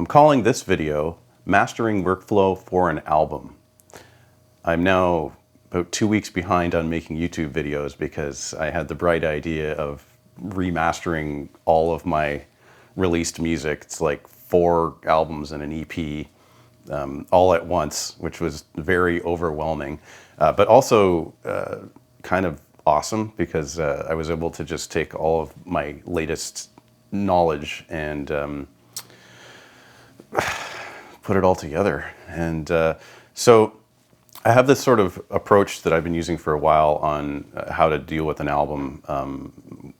I'm calling this video Mastering Workflow for an Album. I'm now about 2 weeks behind on making YouTube videos because I had the bright idea of remastering all of my released music. It's like 4 albums and an EP all at once, which was very overwhelming, but also kind of awesome because I was able to just take all of my latest knowledge and put it all together. And so I have this sort of approach that I've been using for a while on how to deal with an album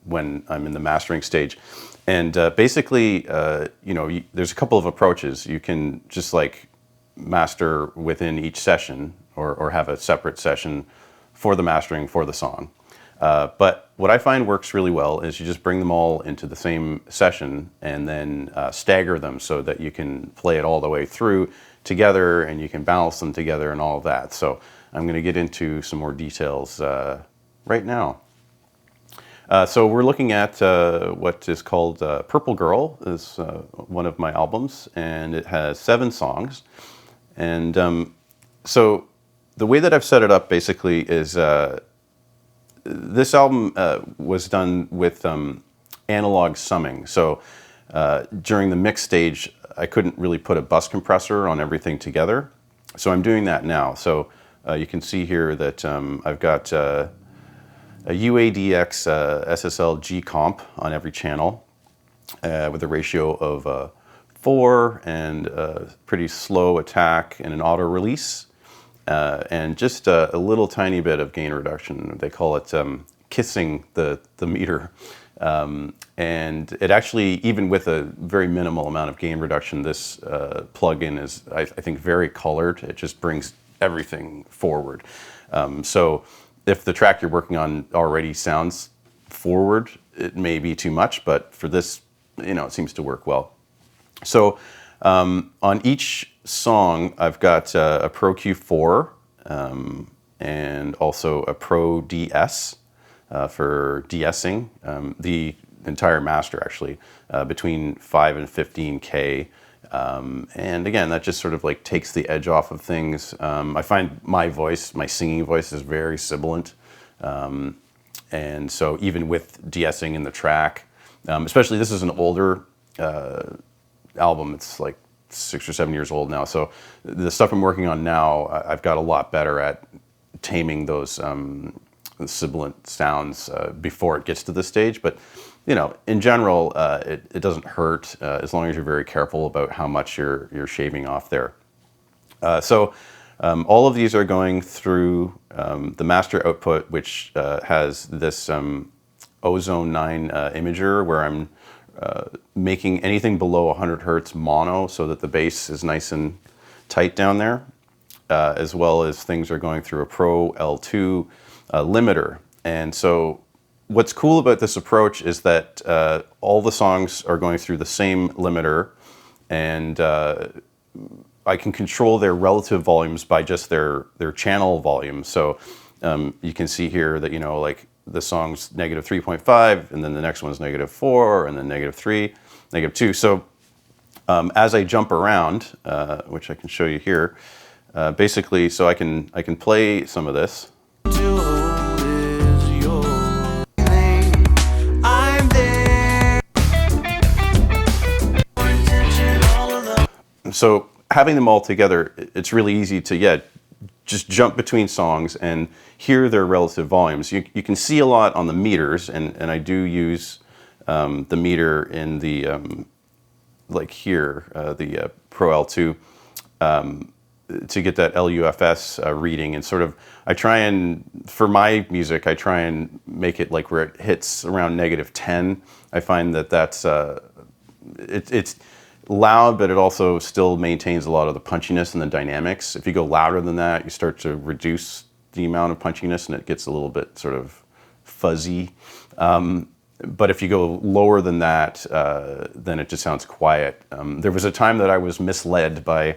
when I'm in the mastering stage. And basically, there's a couple of approaches. You can just like master within each session or have a separate session for the mastering for the song. But what I find works really well is you just bring them all into the same session and then stagger them so that you can play it all the way through together and you can balance them together and all of that. So I'm going to get into some more details right now. So we're looking at what is called Purple Girl, is one of my albums, and it has 7 songs. And so the way that I've set it up basically is this album was done with analog summing. So during the mix stage, I couldn't really put a bus compressor on everything together. So I'm doing that now. So you can see here that I've got a UADX SSL G comp on every channel with a ratio of 4 and a pretty slow attack and an auto release. And just a little tiny bit of gain reduction. They call it kissing the meter. And it actually, even with a very minimal amount of gain reduction, this plugin is, I think, very colored. It just brings everything forward. So if the track you're working on already sounds forward, it may be too much, but for this, it seems to work well. So on each song, I've got a Pro-Q4 and also a Pro-DS for de-essing the entire master, actually, between 5 and 15K. And again, that just sort of like takes the edge off of things. I find my singing voice is very sibilant. And so even with de-essing in the track, especially this is an older album, it's like 6 or 7 years old now. So the stuff I'm working on now, I've got a lot better at taming those sibilant sounds before it gets to this stage. But in general, it doesn't hurt as long as you're very careful about how much you're shaving off there. So all of these are going through the master output, which has this Ozone 9 imager where I'm making anything below 100 hertz mono so that the bass is nice and tight down there, as well as things are going through a Pro-L2 limiter. And so what's cool about this approach is that all the songs are going through the same limiter, and I can control their relative volumes by just their channel volume. So you can see here that, like the song's -3.5, and then the next one's -4, and then -3, -2. So as I jump around, which I can show you here, basically, so I can play some of this. So having them all together, it's really easy to, just jump between songs and hear their relative volumes. You can see a lot on the meters, and I do use the meter in the, like here, the Pro-L2, to get that LUFS reading. And sort of, for my music, I try and make it like where it hits around -10. I find that that's, it's loud, but it also still maintains a lot of the punchiness and the dynamics. If you go louder than that, you start to reduce the amount of punchiness and it gets a little bit sort of fuzzy. But if you go lower than that, then it just sounds quiet. There was a time that I was misled by,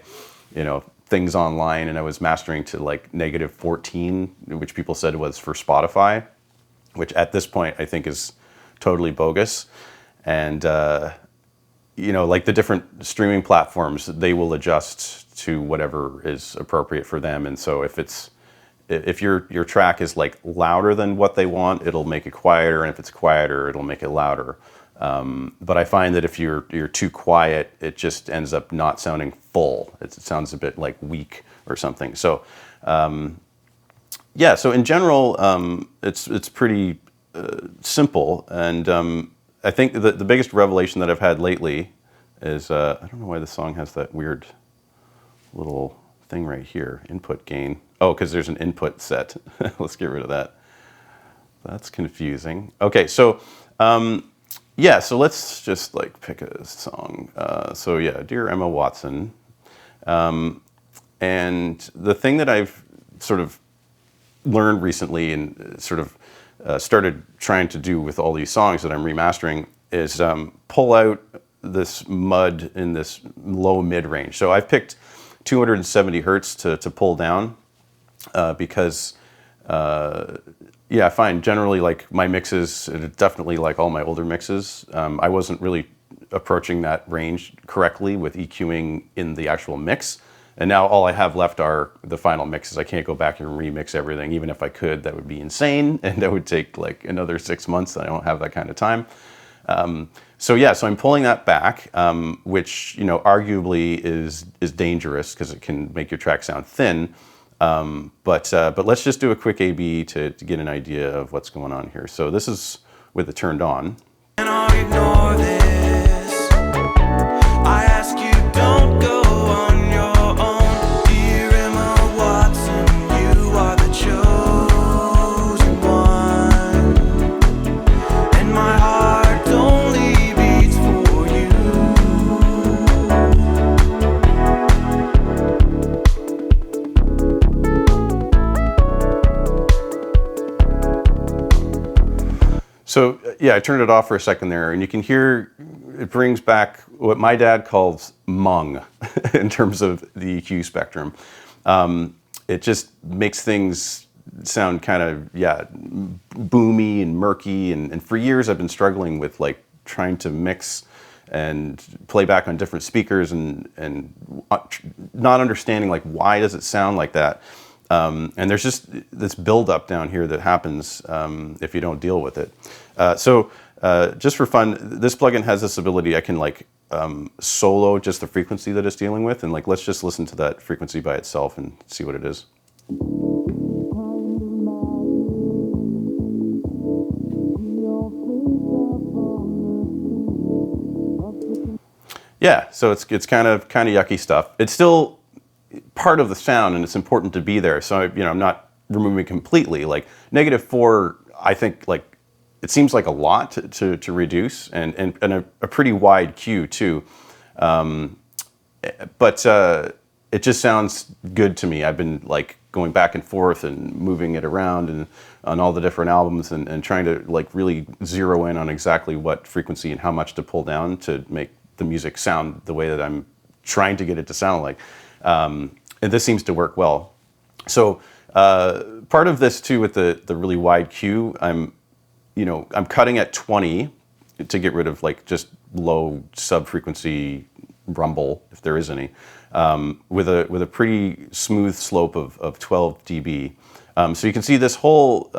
things online, and I was mastering to like -14, which people said was for Spotify, which at this point I think is totally bogus. And like the different streaming platforms, they will adjust to whatever is appropriate for them. And so if your track is like louder than what they want, it'll make it quieter, and if it's quieter, it'll make it louder. But I find that if you're too quiet, it just ends up not sounding full. It sounds a bit like weak or something. So yeah, so in general, it's pretty simple, and I think the biggest revelation that I've had lately is I don't know why the song has that weird little thing right here, input gain. Oh, because there's an input set. Let's get rid of that. That's confusing. Okay, so yeah, so let's just like pick a song. So yeah, Dear Emma Watson. And the thing that I've sort of learned recently and sort of started trying to do with all these songs that I'm remastering is pull out this mud in this low mid range. So I've picked 270 hertz to pull down because yeah, I find generally like my mixes, definitely like all my older mixes, I wasn't really approaching that range correctly with EQing in the actual mix. And now all I have left are the final mixes. I can't go back and remix everything. Even if I could, that would be insane. And that would take like another 6 months. I don't have that kind of time. So yeah, so I'm pulling that back, which, arguably is dangerous because it can make your track sound thin. But let's just do a quick A/B to get an idea of what's going on here. So this is with it turned on. And I ignore this. I ask you, don't go on your own. Dear Emma Watson, you are the chosen one. And my heart only beats for you. So yeah, I turned it off for a second there, and you can hear it brings back what my dad calls mung in terms of the EQ spectrum. It just makes things sound kind of, yeah, boomy and murky. And for years I've been struggling with like trying to mix and play back on different speakers and not understanding like why does it sound like that. And there's just this buildup down here that happens if you don't deal with it. So just for fun, this plugin has this ability. I can like solo just the frequency that it's dealing with, and like let's just listen to that frequency by itself and see what it is. Yeah, so it's kind of yucky stuff. It's still part of the sound, and it's important to be there. So I'm not removing it completely. Like -4, I think like it seems like a lot to reduce, and a pretty wide Q too. But it just sounds good to me. I've been like going back and forth and moving it around and on all the different albums and trying to like really zero in on exactly what frequency and how much to pull down to make the music sound the way that I'm trying to get it to sound like. And this seems to work well. So part of this too with the really wide Q, I'm cutting at 20 to get rid of like just low sub-frequency rumble, if there is any, with a pretty smooth slope of 12 dB. So you can see this whole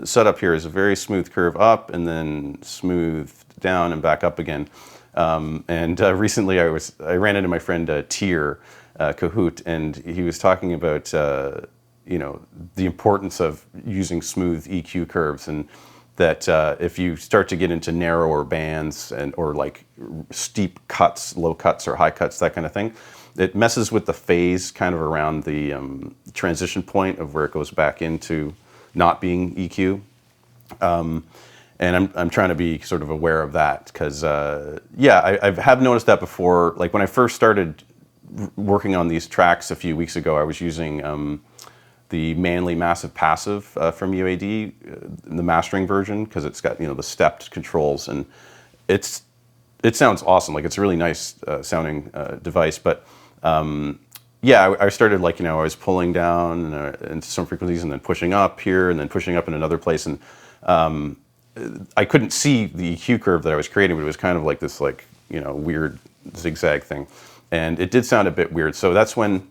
setup here is a very smooth curve up and then smooth down and back up again. Recently I ran into my friend Tier Kahoot, and he was talking about the importance of using smooth EQ curves, and that if you start to get into narrower bands or like steep cuts, low cuts or high cuts, that kind of thing, it messes with the phase kind of around the transition point of where it goes back into not being EQ. And I'm trying to be sort of aware of that because, yeah, I have noticed that before. Like when I first started working on these tracks a few weeks ago, I was using the Manly Massive Passive from UAD, the mastering version, because it's got the stepped controls, and it sounds awesome. Like it's a really nice sounding device. But yeah, I started like I was pulling down into some frequencies and then pushing up here and then pushing up in another place, and I couldn't see the EQ curve that I was creating, but it was kind of like this like weird zigzag thing. And it did sound a bit weird. So that's when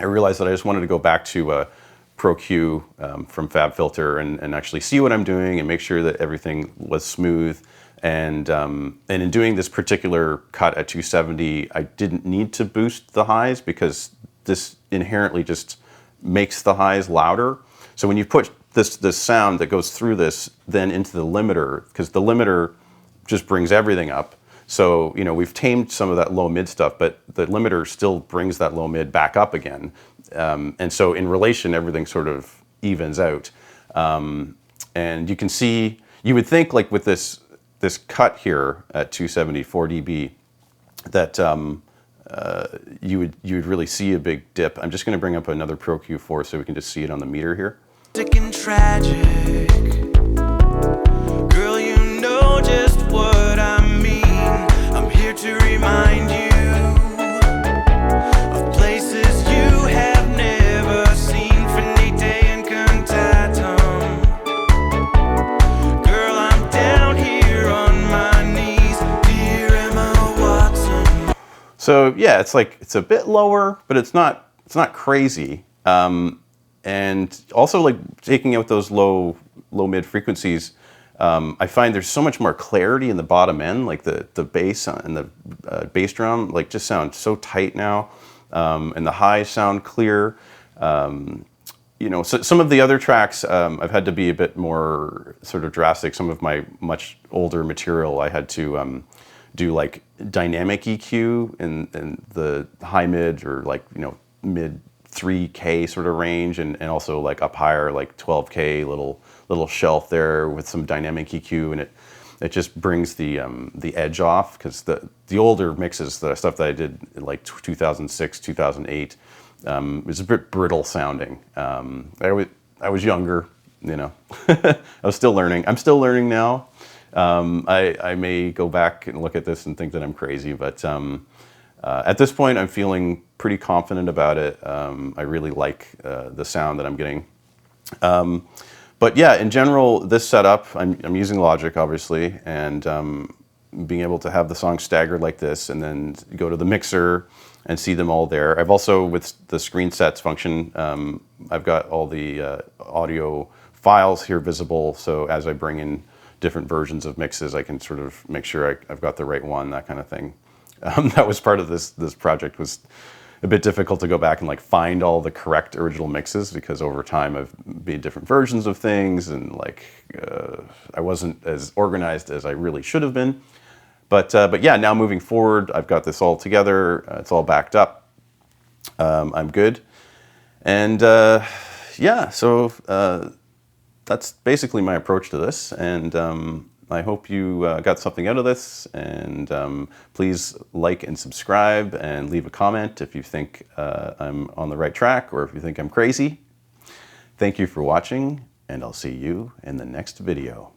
I realized that I just wanted to go back to Pro-Q from FabFilter and actually see what I'm doing and make sure that everything was smooth. And in doing this particular cut at 270, I didn't need to boost the highs because this inherently just makes the highs louder. So when you put this sound that goes through this then into the limiter, because the limiter just brings everything up. So, we've tamed some of that low mid stuff, but the limiter still brings that low mid back up again. And so in relation, everything sort of evens out. And you can see, you would think like with this cut here at 274 dB that you would really see a big dip. I'm just going to bring up another Pro-Q4 so we can just see it on the meter here. And tragic. Girl, you know just what I mean. I'm here to remind you of places you have never seen. Finite and cantatum. Girl, I'm down here on my knees. Dear Emma Watson. So yeah, it's a bit lower, but it's not crazy. And also, like, taking out those low mid frequencies, I find there's so much more clarity in the bottom end, like the bass and the bass drum, like, just sound so tight now, and the highs sound clear. So some of the other tracks, I've had to be a bit more sort of drastic. Some of my much older material, I had to do like dynamic EQ in the high mid or like mid 3K sort of range, and also like up higher, like 12K little shelf there with some dynamic EQ, and it just brings the edge off, because the older mixes, the stuff that I did in like 2006, 2008, is a bit brittle sounding. I was younger, I was still learning. I'm still learning now. I may go back and look at this and think that I'm crazy, but at this point, I'm feeling pretty confident about it. I really like the sound that I'm getting. But yeah, in general, this setup, I'm using Logic, obviously, and being able to have the songs staggered like this and then go to the mixer and see them all there. I've also, with the screen sets function, I've got all the audio files here visible, so as I bring in different versions of mixes, I can sort of make sure I've got the right one, that kind of thing. That was part of this project. Was a bit difficult to go back and like find all the correct original mixes, because over time I've made different versions of things, and like I wasn't as organized as I really should have been. But yeah, now moving forward, I've got this all together. It's all backed up. I'm good, and yeah, so that's basically my approach to this, and I hope you got something out of this, and please like and subscribe and leave a comment if you think I'm on the right track, or if you think I'm crazy. Thank you for watching, and I'll see you in the next video.